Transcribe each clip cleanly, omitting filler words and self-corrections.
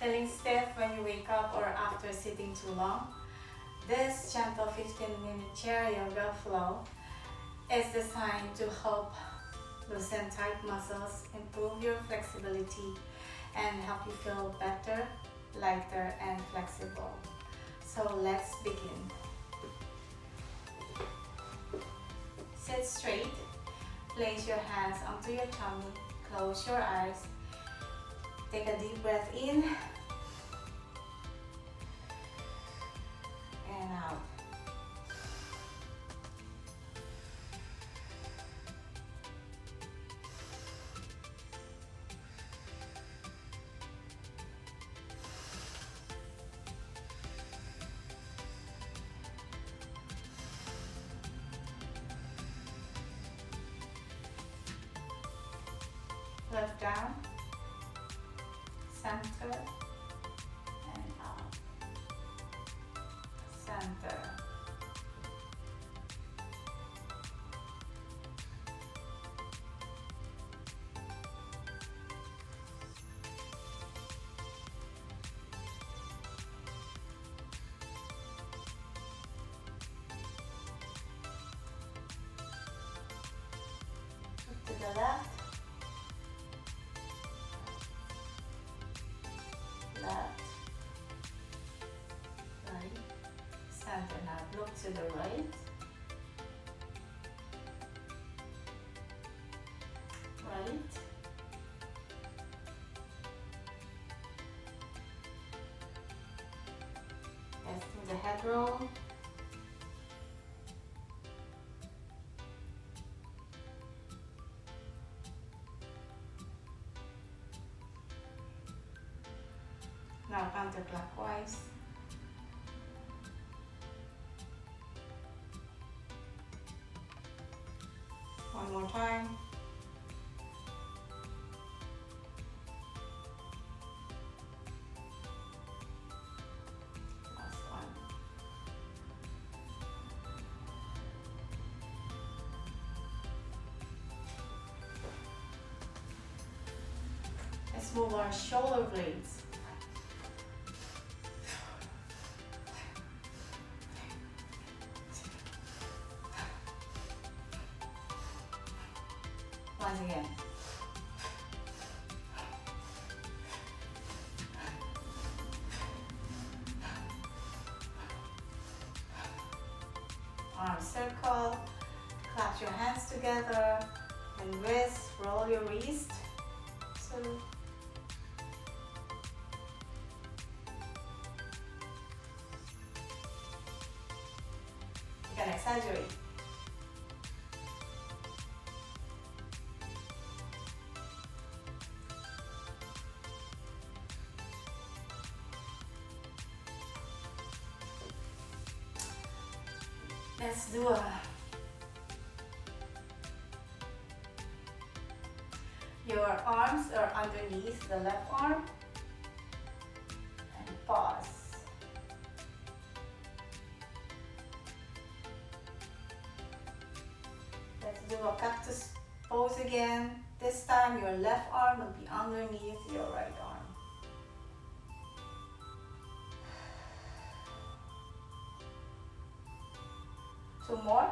Feeling stiff when you wake up or after sitting too long? This gentle 15-minute chair yoga flow is designed to help loosen tight muscles, improve your flexibility, and help you feel better, lighter, and flexible. So let's begin. Sit straight, place your hands onto your tummy, close your eyes, take a deep breath in and out. Left down, center, and out, center. Look to the left. Left, right, center. Now look to the right, right, testing the head roll, now counterclockwise. One more time. Last one. Let's move our shoulder blades. Once again. Arm circle, clasp your hands together, and wrist, roll your wrist. So you can exaggerate. Let's do your arms are underneath the left arm and pause. Let's do a cactus pose again. This time your left arm will be underneath your right arm. Two more.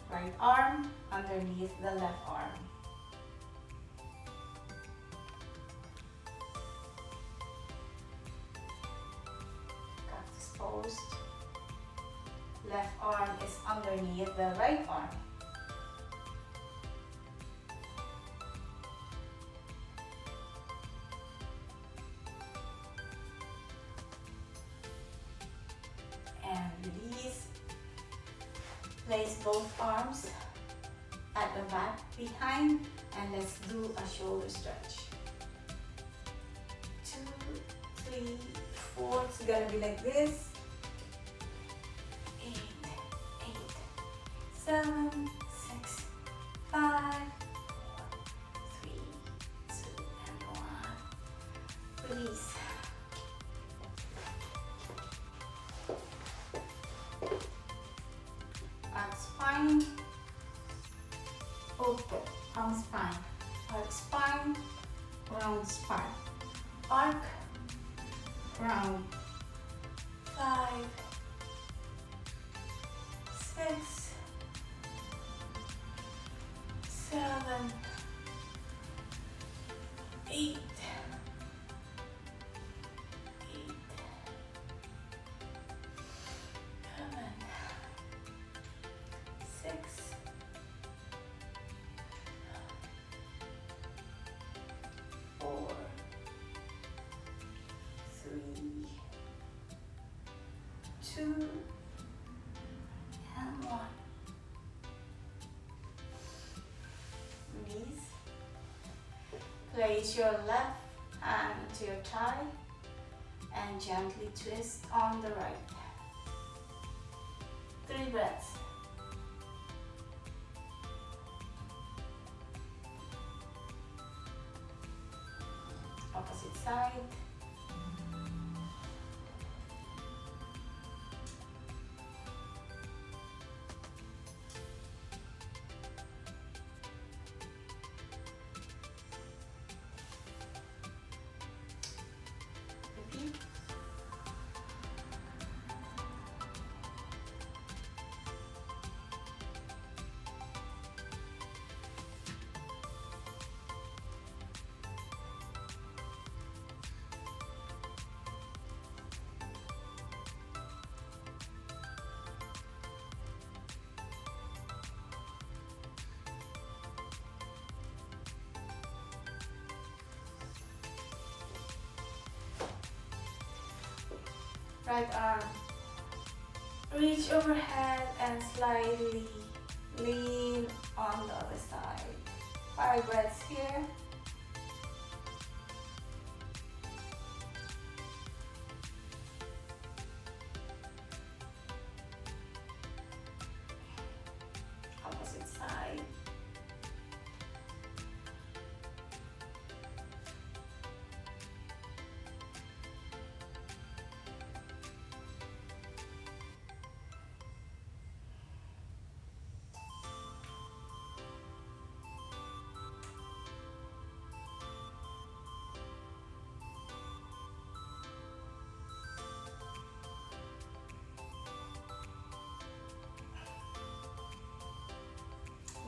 Right arm underneath the left arm. Cactus pose. Left arm is underneath the right arm. And release. Place both arms at the back behind and let's do a shoulder stretch. 2, 3, 4. It's gonna be like this. 8, 7, 6, 5, 3, 2, and 1. Release. Arch spine, open, arm spine, arch spine, round spine. Arc, round. 5, 6, 7, 8, 7, 6, 4, 3, 2, and 1. Release. Place your left hand to your thigh and gently twist on the right. 3 breaths. Opposite side. Repeat. Right arm, reach overhead and slightly lean on the other side. 5 breaths here. Opposite side.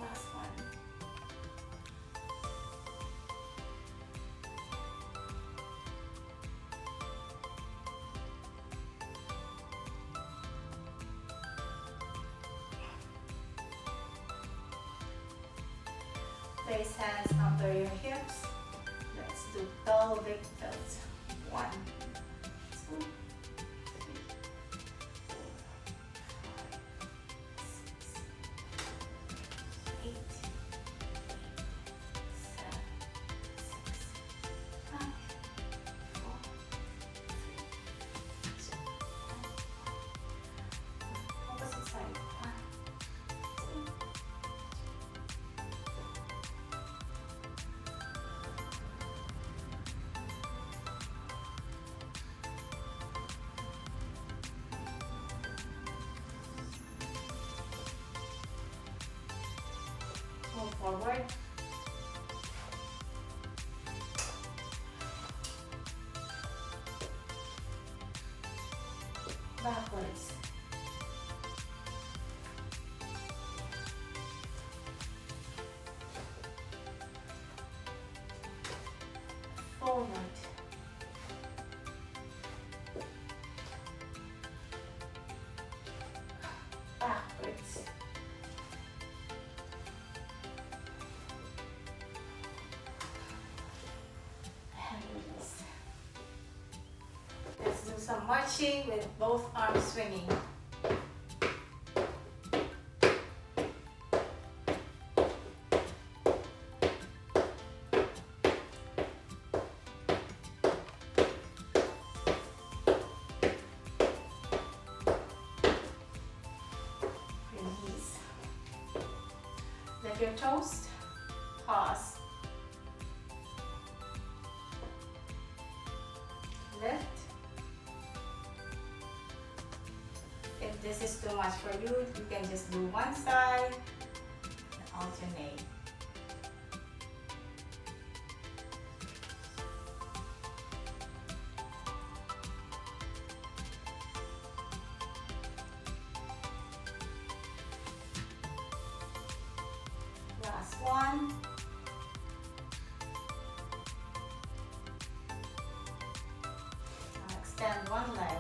Last one. Place hands under your hips. Let's do pelvic tilt. 1, 2, 3, 4, 5, 6, 8, 7, 6, 5, 4, 3, 2, 1. Opposite side. 1, 2. Move forward. Backwards. Forward. Backwards. And release. Let's do some marching with both arms swinging. Release. Lift your toes. Pause. Lift. If this is too much for you, you can just do one side and alternate. extend one leg,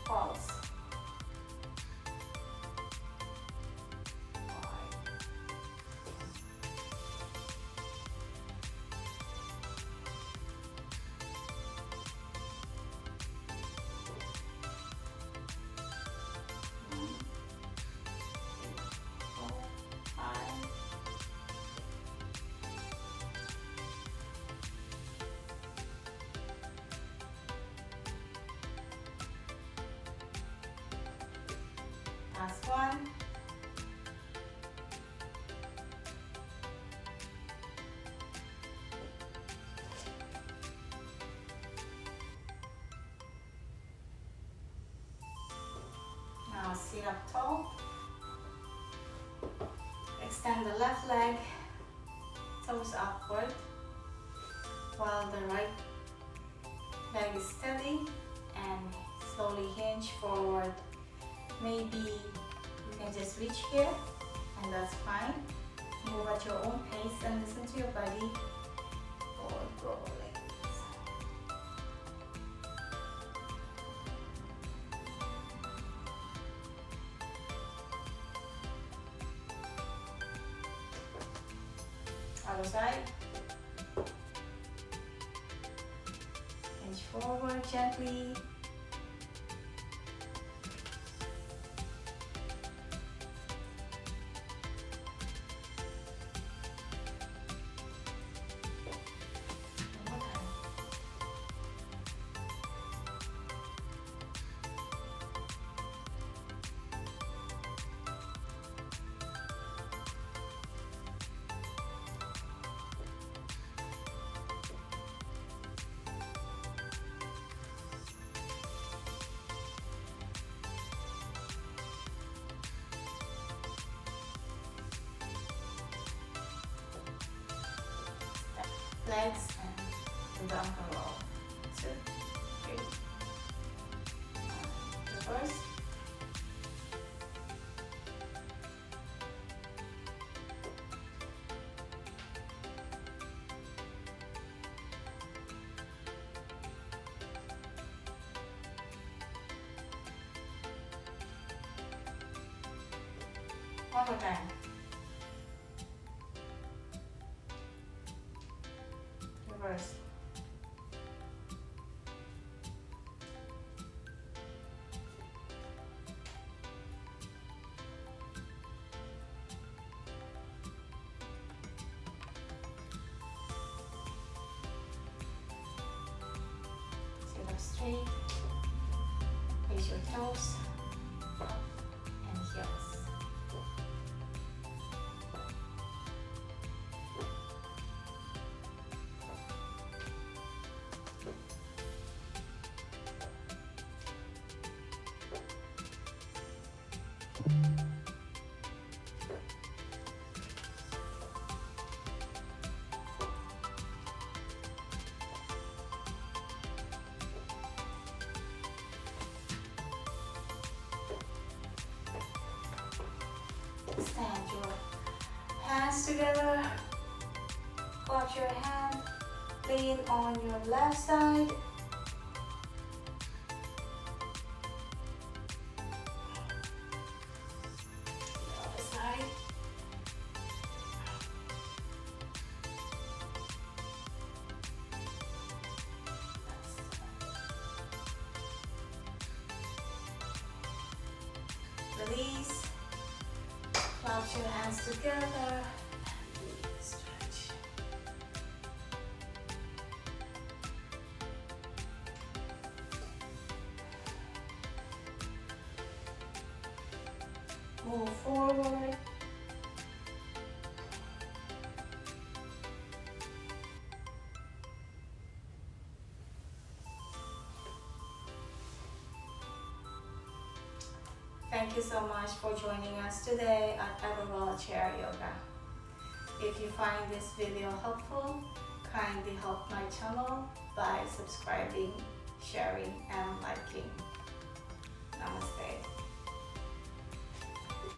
pulse. 5. Last one. Now sit up tall. Extend the left leg, toes upward, while the right leg is steady, and slowly hinge forward. Maybe you can just reach here, and that's fine. Move at your own pace and listen to your body. Forward, go like this. Other side. Hinge forward gently. Legs and the down roll. 2, 3. Reverse. One more time. Reverse. Sit up straight. Face your toes and heels. Stand your hands together, clap your hand, lean on your left side. The other side. Release. Clap your hands together. Stretch. Move forward. Thank you so much for joining us today at EverWell Chair Yoga. If you find this video helpful, kindly help my channel by subscribing, sharing, and liking. Namaste.